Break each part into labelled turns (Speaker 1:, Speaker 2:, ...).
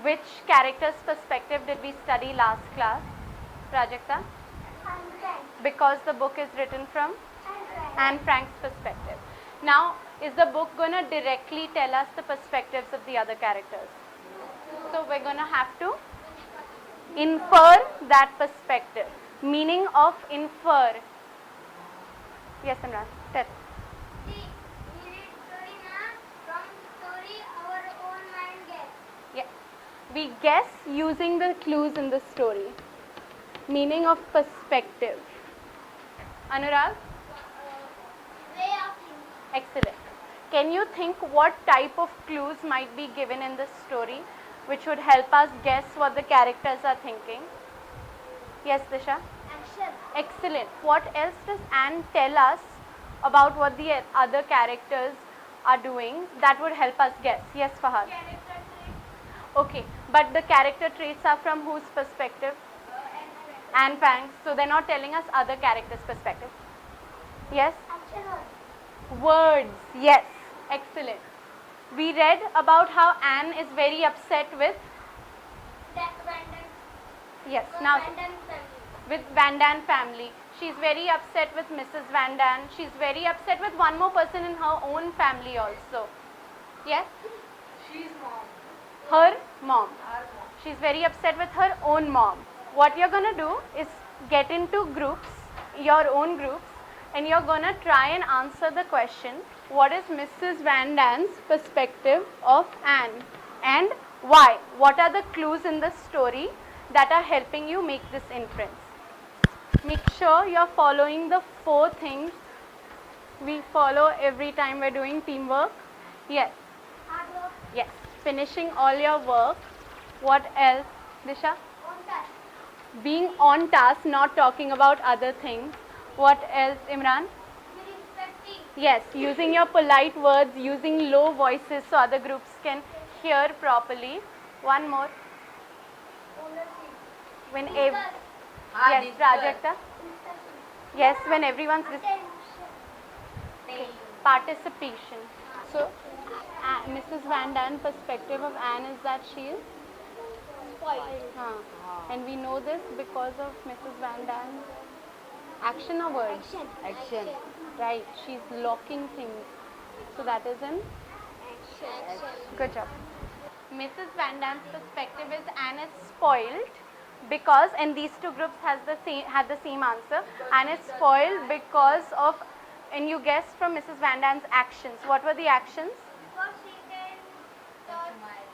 Speaker 1: Which character's perspective did we study last class, Prajakta? Because the book is written from Anne Frank's perspective. Now, is the book going to directly tell us the perspectives of the other characters? So, we're going to have to infer that perspective. Meaning of infer. Yes, Imran, tell.
Speaker 2: See, we read story na, from story our own mind gets.
Speaker 1: Yes. We guess using the clues in the story. Meaning of perspective. Anurag?
Speaker 2: Way of thinking.
Speaker 1: Excellent. Can you think what type of clues might be given in this story which would help us guess what the characters are thinking? Yes, Disha?
Speaker 2: Action.
Speaker 1: Excellent. What else does Anne tell us about what the other characters are doing that would help us guess? Yes, Fahad?
Speaker 2: Character trait.
Speaker 1: Okay, but the character traits are from whose perspective? Anne Frank's. So they're not telling us other characters' perspective. Yes?
Speaker 2: Action word.
Speaker 1: Words. Yes. Excellent. We read about how Anne is very upset with,
Speaker 2: That Vanden.
Speaker 1: yes, now
Speaker 2: Vanden family.
Speaker 1: with Van Dan family. She's very upset with Mrs. Van Dan. She's very upset with one more person in her own family also. Yes?
Speaker 3: She's mom.
Speaker 1: Her mom.
Speaker 3: Our mom.
Speaker 1: She's very upset with her own mom. What you're going to do is get into groups, your own groups, and you're going to try and answer the question, what is Mrs. Van Dan's perspective of Anne and why? What are the clues in the story that are helping you make this inference? Make sure you're following the 4 things we follow every time we're doing teamwork. Yes,
Speaker 2: Hard work.
Speaker 1: yes. Finishing all your work. What else, Disha?
Speaker 2: On task.
Speaker 1: Being on task, not talking about other things. What else, Imran?
Speaker 2: Be respecting.
Speaker 1: Yes, using your polite words, using low voices so other groups can hear properly. One more.
Speaker 2: Ownership.
Speaker 1: When
Speaker 2: Discuss.
Speaker 1: yes, Prajakta. Yes, when everyone's
Speaker 2: Attention.
Speaker 1: participation. So, Mrs. Van Dan's perspective of Anne is that she is,
Speaker 2: Spoiled.
Speaker 1: and we know this because of Mrs. Van Dan's action or words.
Speaker 2: Action.
Speaker 1: Right, she's locking things. So that is in.
Speaker 2: Action.
Speaker 1: Good job. Mrs. Van Dam's perspective is Anne is spoiled because, and these two groups had the same answer. Anne is spoiled because of, and you guessed from Mrs. Van Dam's actions. What were the actions?
Speaker 2: Because she can touch nothing.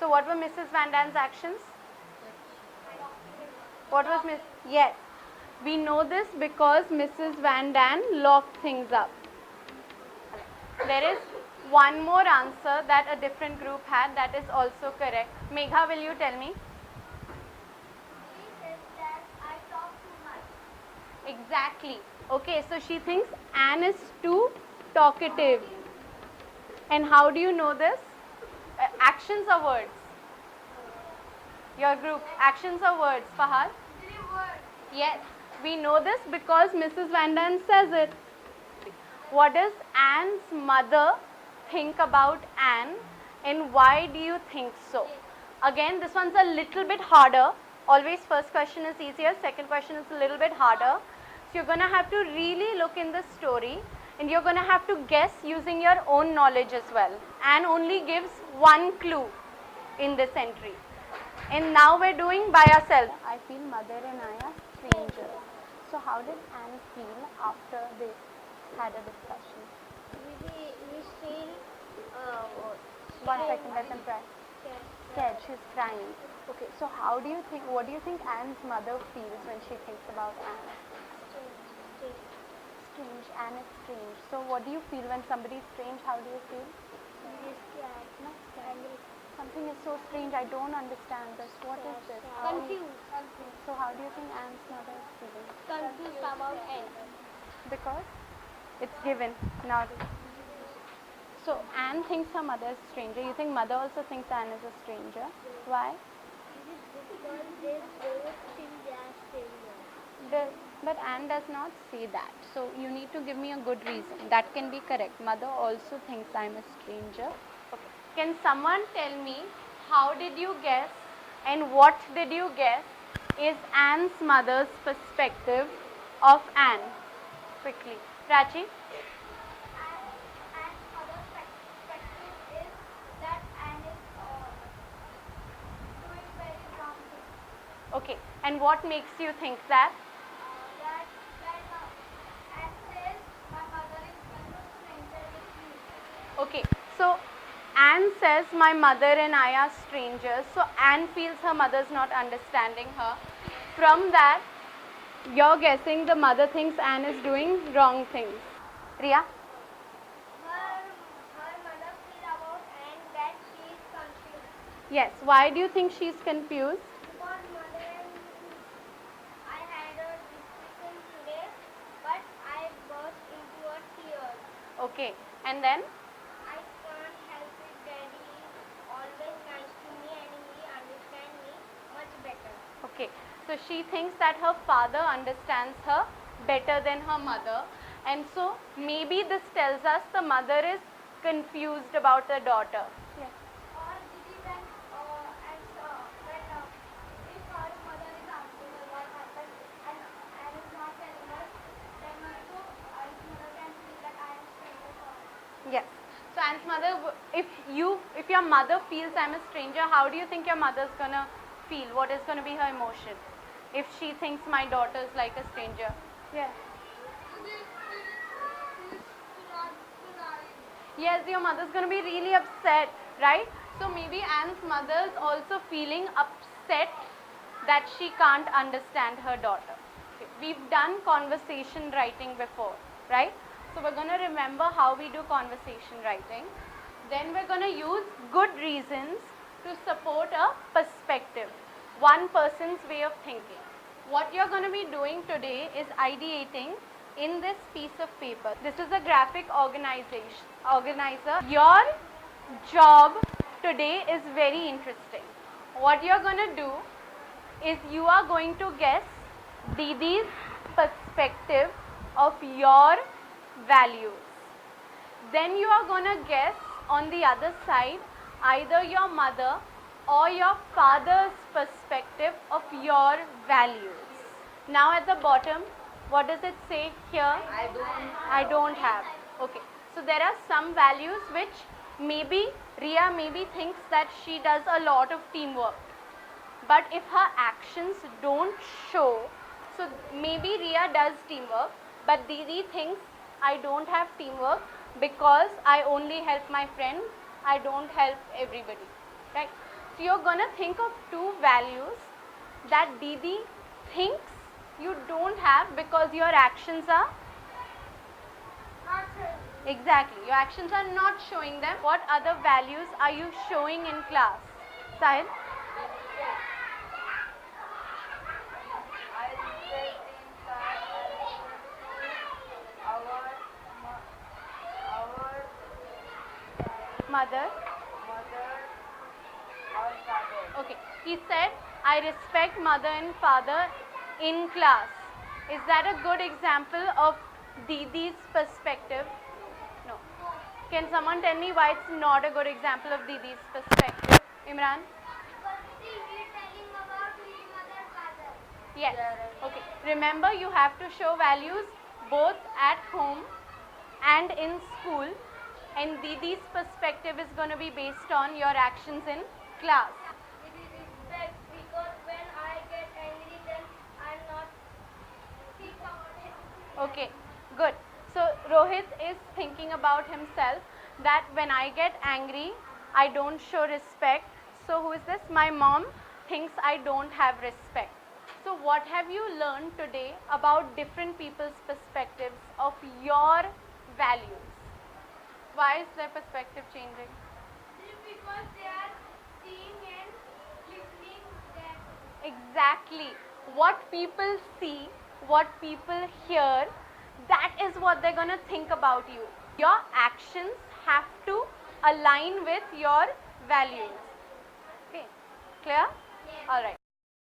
Speaker 1: So what were Mrs. Van Dam's actions? What was Miss? Yes. We know this because Mrs. Van Dam locked things up. There is one more answer that a different group had that is also correct. Megha, will you tell me?
Speaker 2: She says that I talk too much.
Speaker 1: Exactly. Okay, so she thinks Anne is too talkative. And how do you know this? Actions or words? Your group. Actions or words, Fahad?
Speaker 2: 3 words.
Speaker 1: Yes, we know this because Mrs. Van Dam says it. What does Anne's mother think about Anne and why do you think so? Again, this one's a little bit harder. Always first question is easier, second question is a little bit harder. So you're going to have to really look in the story and you're going to have to guess using your own knowledge as well. Anne only gives one clue in this entry. And now we're doing by ourselves. I feel mother and I are strangers. So how did Anne feel after they had a discussion?
Speaker 2: We still
Speaker 1: 1 second, let them try. Scared, she's crying. Okay, so how do you think, what do you think Anne's mother feels when she thinks about Anne? Strange, Anne is strange. So what do you feel when somebody is strange? How do you feel? Not scared. Something is so strange, I don't understand this. What is this?
Speaker 2: Confused.
Speaker 1: So how do you think Anne's mother is feeling?
Speaker 2: Confused about Anne.
Speaker 1: Because it's given now. So Anne thinks her mother is a stranger. You think mother also thinks Anne is a stranger? Why?
Speaker 2: Because they both think they are strangers.
Speaker 1: But Anne does not say that. So you need to give me a good reason. That can be correct. Mother also thinks I'm a stranger. Okay. Can someone tell me how did you guess and what did you guess is Anne's mother's perspective of Anne? Quickly. Prachi?
Speaker 2: And other perspective is that Anne is doing very wrong things.
Speaker 1: Okay. And what makes you think that?
Speaker 2: That Anne says my mother is going to stranger with me.
Speaker 1: Okay. So Anne says my mother and I are strangers. So Anne feels her mother's not understanding her. From that, you're guessing the mother thinks Anne is doing wrong things. Riya?
Speaker 2: Her mother feel about Anne that she is confused.
Speaker 1: Yes. Why do you think she's confused?
Speaker 2: Because mother and I had a discussion today, but I burst into a tears.
Speaker 1: Okay. And then?
Speaker 2: I can't help it. Daddy is always nice to me and he understands me much better.
Speaker 1: Okay. So she thinks that her father understands her better than her mother. And so maybe this tells us the mother is confused about the daughter. Yes.
Speaker 2: Or Didi when if our mother is asking her what happened and is not telling us, then also our mother can feel that I am stranger for her.
Speaker 1: Yes. So Anne's mother, if your mother feels I'm a stranger, how do you think your mother's gonna feel? What is gonna be her emotion if she thinks my daughter is like a stranger? Yeah. Yes, your mother's going to be really upset, right? So maybe Anne's mother is also feeling upset that she can't understand her daughter. Okay. We've done conversation writing before, right? So we're going to remember how we do conversation writing. Then we're going to use good reasons to support a perspective, one person's way of thinking. What you're going to be doing today is ideating in this piece of paper. This is a graphic organizer. Your job today is very interesting. What you're going to do is you are going to guess Didi's perspective of your values. Then you are going to guess on the other side either your mother or your father's perspective of your values. Now at the bottom, what does it say here? I don't have. Okay. So there are some values which maybe Riya thinks that she does a lot of teamwork. But if her actions don't show, so maybe Riya does teamwork, but Didi thinks I don't have teamwork because I only help my friend, I don't help everybody. Right? So you're gonna think of two values that Didi thinks you don't have because your actions are exactly, your actions are not showing them. What other values are you showing in class? Sahil? Mother? Okay. He said, I respect mother and father in class. Is that a good example of Didi's perspective? No. Can someone tell me why it's not a good example of Didi's perspective? Imran?
Speaker 2: Because see, we are telling about his mother and father.
Speaker 1: Yes. Okay. Remember, you have to show values both at home and in school. And Didi's perspective is going to be based on your actions in class.
Speaker 2: It is respect because when I get angry, then I'm not think about it.
Speaker 1: Okay, good. So Rohit is thinking about himself that when I get angry, I don't show respect. So who is this? My mom thinks I don't have respect. So what have you learned today about different people's perspectives of your values? Why is their perspective changing?
Speaker 2: Because they are seeing and listening that.
Speaker 1: Exactly. What people see, what people hear, that is what they're going to think about you. Your actions have to align with your values. Okay, clear?
Speaker 2: Yes.
Speaker 1: All right.